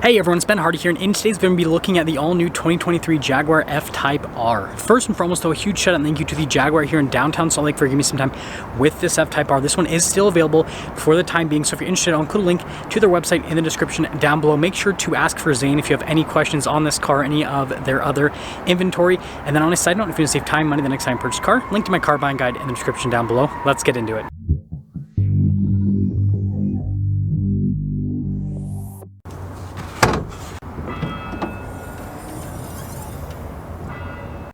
Hey everyone, it's Ben Hardy here, and in today's video, we're going to be looking at the all-new 2023 Jaguar F-Type R. First and foremost, though, a huge shout out and thank you to the Jaguar here in downtown Salt Lake for giving me some time with this F-Type R. This one is still available for the time being, so if you're interested, I'll include a link to their website in the description down below. Make sure to ask for Zane if you have any questions on this car, any of their other inventory. And then on a side note, if you want to save time, money the next time you purchase a car, link to my car buying guide in the description down below. Let's get into it.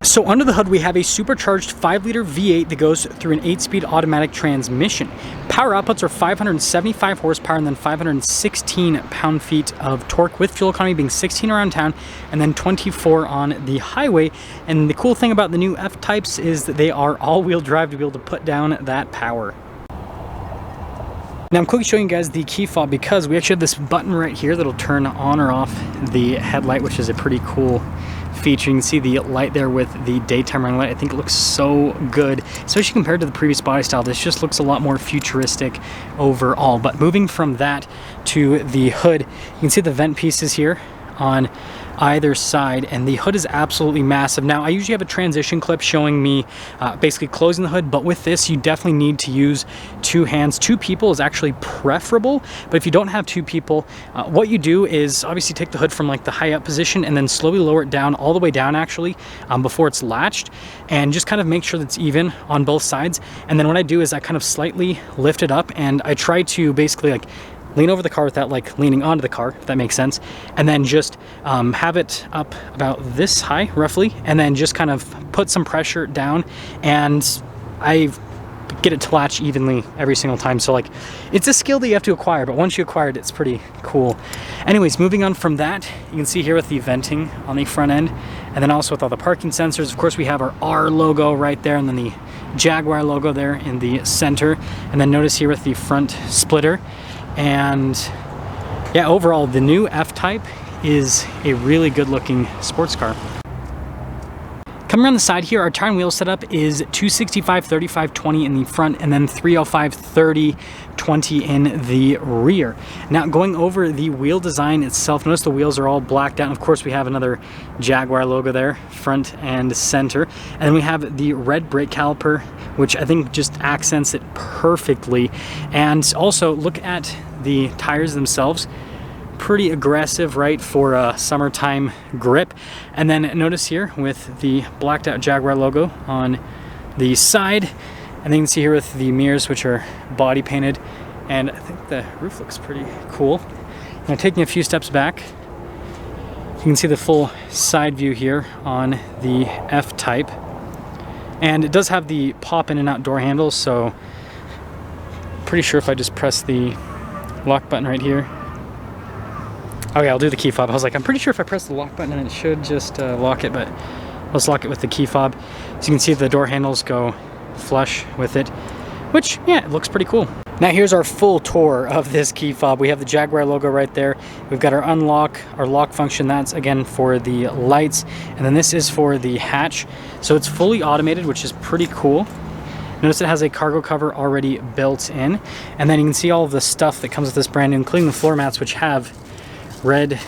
So under the hood, we have a supercharged 5-liter V8 that goes through an 8-speed automatic transmission. Power outputs are 575 horsepower and then 516 pound-feet of torque, with fuel economy being 16 around town and then 24 on the highway. And the cool thing about the new F-Types is that they are all-wheel drive to be able to put down that power. Now I'm quickly showing you guys the key fob because we actually have this button right here that'll turn on or off the headlight, which is a pretty cool feature. You can see the light there with the daytime running light. I think it looks so good, especially compared to the previous body style. This just looks a lot more futuristic overall. But moving from that to the hood, you can see the vent pieces here on either side, and the hood is absolutely massive. Now I usually have a transition clip showing me basically closing the hood, but with this you definitely need to use two hands. Two people is actually preferable, but if you don't have two people, what you do is obviously take the hood from like the high up position and then slowly lower it down all the way down actually before it's latched, and just kind of make sure that's even on both sides. And then what I do is I kind of slightly lift it up and I try to basically like lean over the car without like leaning onto the car, if that makes sense, and then just have it up about this high roughly, and then just kind of put some pressure down, and I get it to latch evenly every single time. So like, it's a skill that you have to acquire, but once you acquire it, it's pretty cool. Anyways, moving on from that, you can see here with the venting on the front end, and then also with all the parking sensors. Of course, we have our R logo right there, and then the Jaguar logo there in the center, and then notice here with the front splitter. And yeah, overall the new F-Type is a really good looking sports car. Coming around the side here, our tire and wheel setup is 265 35 20 in the front and then 305 30 20 in the rear. Now going over the wheel design itself, notice the wheels are all blacked out, and of course we have another Jaguar logo there, front and center. And then we have the red brake caliper, which I think just accents it perfectly. And also look at the tires themselves, pretty aggressive, right, for a summertime grip. And then notice here with the blacked out Jaguar logo on the side, and then you can see here with the mirrors, which are body painted, and I think the roof looks pretty cool. Now taking a few steps back, you can see the full side view here on the F-Type, and it does have the pop in and out door handles, so pretty sure if I just press the lock button right here. Oh yeah, I'll do the key fob. I was like, I'm pretty sure if I press the lock button and it should just lock it, but let's lock it with the key fob. So you can see the door handles go flush with it, which, yeah, it looks pretty cool. Now here's our full tour of this key fob. We have the Jaguar logo right there. We've got our unlock, our lock function. That's again for the lights. And then this is for the hatch. So it's fully automated, which is pretty cool. Notice it has a cargo cover already built in. And then you can see all of the stuff that comes with this brand new, including the floor mats, which have red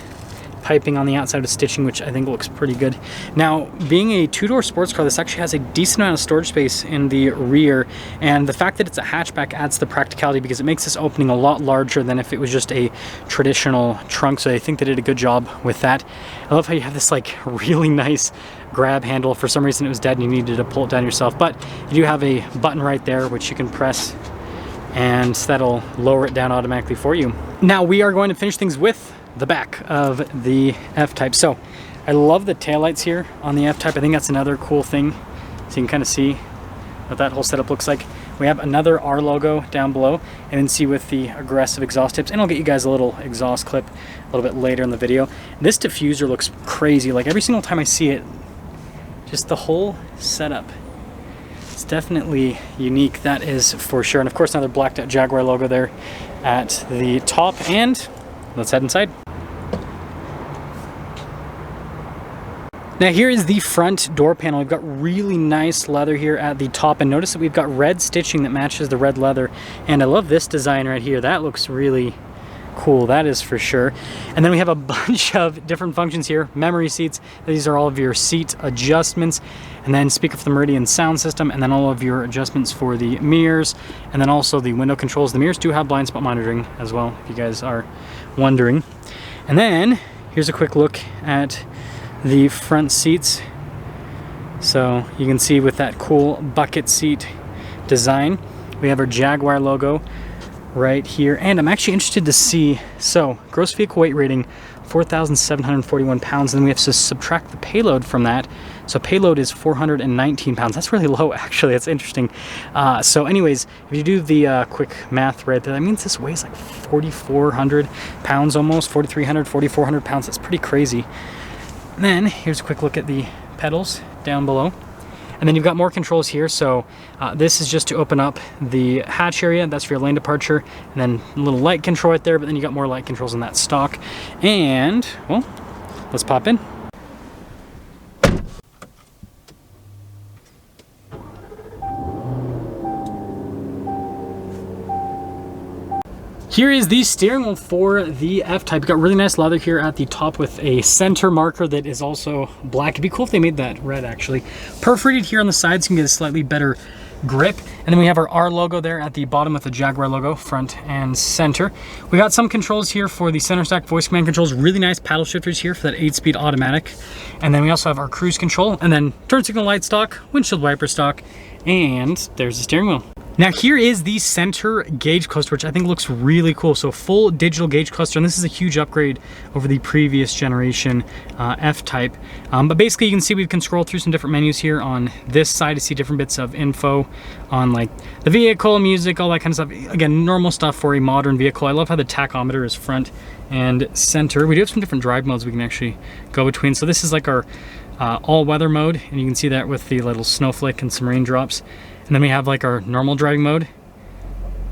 piping on the outside of stitching, which I think looks pretty good. Now, being a two-door sports car, this actually has a decent amount of storage space in the rear, and the fact that it's a hatchback adds the practicality because it makes this opening a lot larger than if it was just a traditional trunk, so I think they did a good job with that. I love how you have this like really nice grab handle. For some reason it was dead and you needed to pull it down yourself, but you do have a button right there which you can press, and that'll lower it down automatically for you. Now we are going to finish things with the back of the F-Type. So I love the taillights here on the F-Type. I think that's another cool thing, so you can kind of see what that whole setup looks like. We have another R logo down below, and then see with the aggressive exhaust tips, and I'll get you guys a little exhaust clip a little bit later in the video. This diffuser looks crazy. Like every single time I see it, just the whole setup, it's definitely unique, that is for sure. And of course another blacked out Jaguar logo there at the top, and let's head inside. Now here is the front door panel. We've got really nice leather here at the top, and notice that we've got red stitching that matches the red leather, and I love this design right here. That looks really cool, that is for sure. And then we have a bunch of different functions here. Memory seats, these are all of your seat adjustments, and then speaker for the Meridian sound system, and then all of your adjustments for the mirrors, and then also the window controls. The mirrors do have blind spot monitoring as well, if you guys are wondering. And then here's a quick look at the front seats. So you can see with that cool bucket seat design, we have our Jaguar logo right here. And I'm actually interested to see, so gross vehicle weight rating 4,741 pounds, and then we have to subtract the payload from that. So payload is 419 pounds. That's really low, actually. That's interesting. So anyways, if you do the quick math right there, that means this weighs like 4,400 pounds almost, 4,300, 4,400 pounds. That's pretty crazy. And then here's a quick look at the pedals down below. And then you've got more controls here. So this is just to open up the hatch area. That's for your lane departure. And then a little light control right there, but then you got more light controls in that stock. And, well, let's pop in. Here is the steering wheel for the F-Type. You got really nice leather here at the top with a center marker that is also black. It'd be cool if they made that red, actually. Perforated here on the sides, you can get a slightly better grip. And then we have our R logo there at the bottom with the Jaguar logo, front and center. We got some controls here for the center stack voice command controls. Really nice paddle shifters here for that 8-speed automatic. And then we also have our cruise control, and then turn signal light stock, windshield wiper stock, and there's the steering wheel. Now here is the center gauge cluster, which I think looks really cool. So full digital gauge cluster, and this is a huge upgrade over the previous generation F-Type. But basically you can scroll through some different menus here on this side to see different bits of info on like the vehicle, music, all that kind of stuff. Again, normal stuff for a modern vehicle. I love how the tachometer is front and center. We do have some different drive modes we can actually go between. So this is like our all-weather mode, and you can see that with the little snowflake and some raindrops. And then we have like our normal driving mode.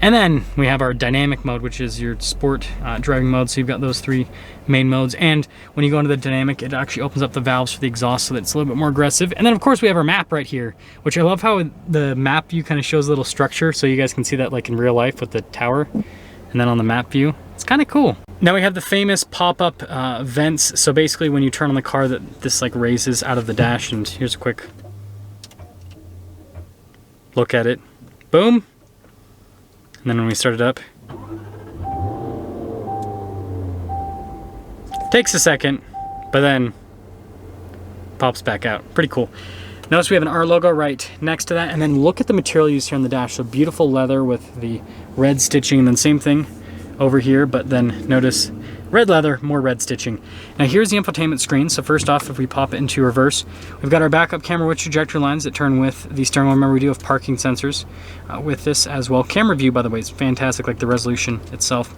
And then we have our dynamic mode, which is your sport driving mode. So you've got those three main modes. And when you go into the dynamic, it actually opens up the valves for the exhaust so that it's a little bit more aggressive. And then of course we have our map right here, which I love how the map view kind of shows a little structure. So you guys can see that like in real life with the tower. And then on the map view, it's kind of cool. Now we have the famous pop-up vents. So basically when you turn on the car, that this like raises out of the dash. And here's a quick look at it. Boom. And then when we start it up, takes a second, but then pops back out. Pretty cool. Notice we have an R logo right next to that, and then look at the material used here on the dash. So beautiful leather with the red stitching, and then same thing over here, but then notice red leather, more red stitching. Now here's the infotainment screen. So first off, if we pop it into reverse, we've got our backup camera with trajectory lines that turn with the steering wheel. Remember, we do have parking sensors with this as well. Camera view, by the way, is fantastic, like the resolution itself.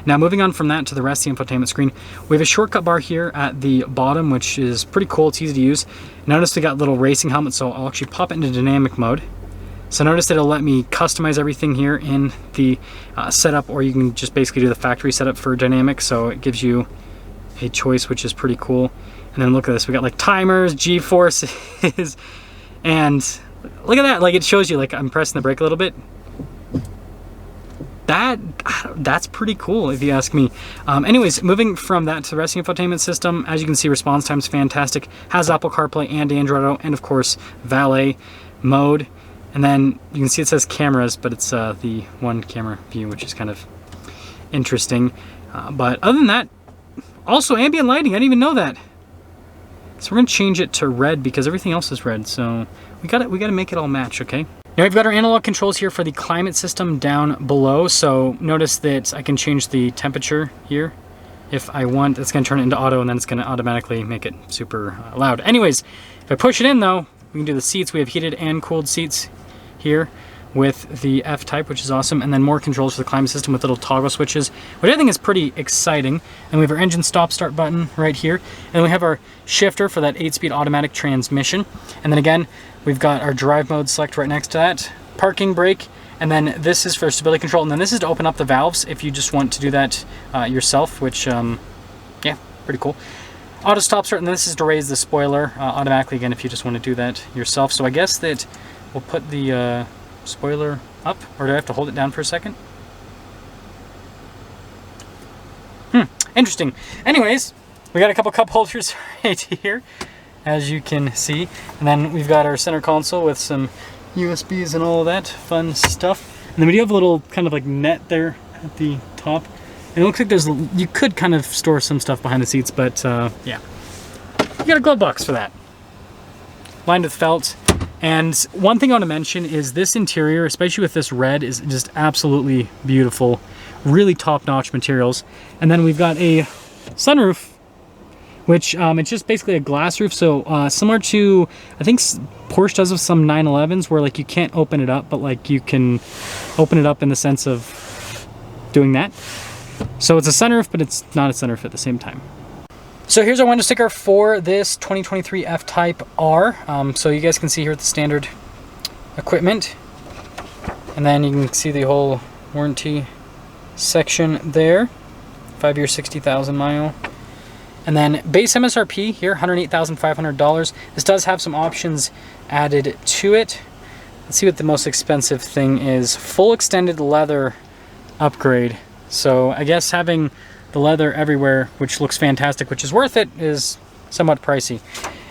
Now moving on from that to the rest of the infotainment screen, we have a shortcut bar here at the bottom, which is pretty cool. It's easy to use. Notice we got little racing helmets, so I'll actually pop it into dynamic mode. So notice that it'll let me customize everything here in the setup, or you can just basically do the factory setup for dynamic. So it gives you a choice, which is pretty cool. And then look at this, we got like timers, G-forces, and look at that, like it shows you, like I'm pressing the brake a little bit. That's pretty cool if you ask me. Anyways, moving from that to the rest of the infotainment system, as you can see, response time's fantastic. Has Apple CarPlay and Android Auto, and of course, valet mode. And then you can see it says cameras, but it's the one camera view, which is kind of interesting. But other than that, also ambient lighting, I didn't even know that. So we're gonna change it to red because everything else is red. So we gotta make it all match, okay? Now we've got our analog controls here for the climate system down below. So notice that I can change the temperature here. If I want, it's gonna turn it into auto, and then it's gonna automatically make it super loud. Anyways, if I push it in though, we can do the seats. We have heated and cooled seats here with the F-Type, which is awesome. And then more controls for the climate system with little toggle switches, which I think is pretty exciting. And we have our engine stop start button right here. And then we have our shifter for that 8-speed automatic transmission. And then again, we've got our drive mode select right next to that, parking brake, and then this is for stability control. And then this is to open up the valves if you just want to do that yourself, which, yeah, pretty cool. Auto stop start, and this is to raise the spoiler automatically again if you just want to do that yourself. So I guess that we'll put the spoiler up, or do I have to hold it down for a second? interesting. Anyways, we got a couple cup holders right here, as you can see. And then we've got our center console with some USBs and all of that fun stuff. And then we do have a little kind of like net there at the top. And it looks like there's, you could kind of store some stuff behind the seats, but yeah. You got a glove box for that. Lined with felt. And one thing I want to mention is this interior, especially with this red, is just absolutely beautiful. Really top-notch materials. And then we've got a sunroof, which it's just basically a glass roof. So similar to, I think Porsche does with some 911s, where like you can't open it up, but like you can open it up in the sense of doing that. So it's a sunroof, but it's not a sunroof at the same time. So here's our window sticker for this 2023 F-Type R. So you guys can see here the standard equipment. And then you can see the whole warranty section there. 5-year, 60,000 mile. And then base MSRP here, $108,500. This does have some options added to it. Let's see what the most expensive thing is. Full extended leather upgrade. So I guess having the leather everywhere, which looks fantastic, which is worth it, is somewhat pricey.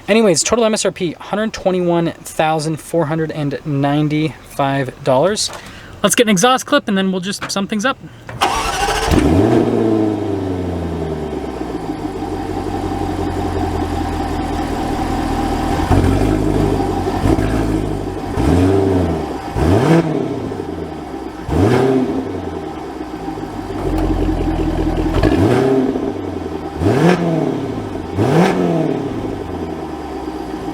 Anyways, total MSRP, $121,495. Let's get an exhaust clip and then we'll just sum things up.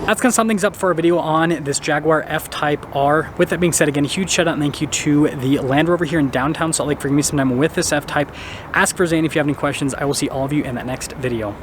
That's going to sum things up for our video on this Jaguar F-Type R. With that being said, again, a huge shout out and thank you to the Land Rover here in downtown Salt Lake for giving me some time with this F-Type. Ask for Zane if you have any questions. I will see all of you in that next video.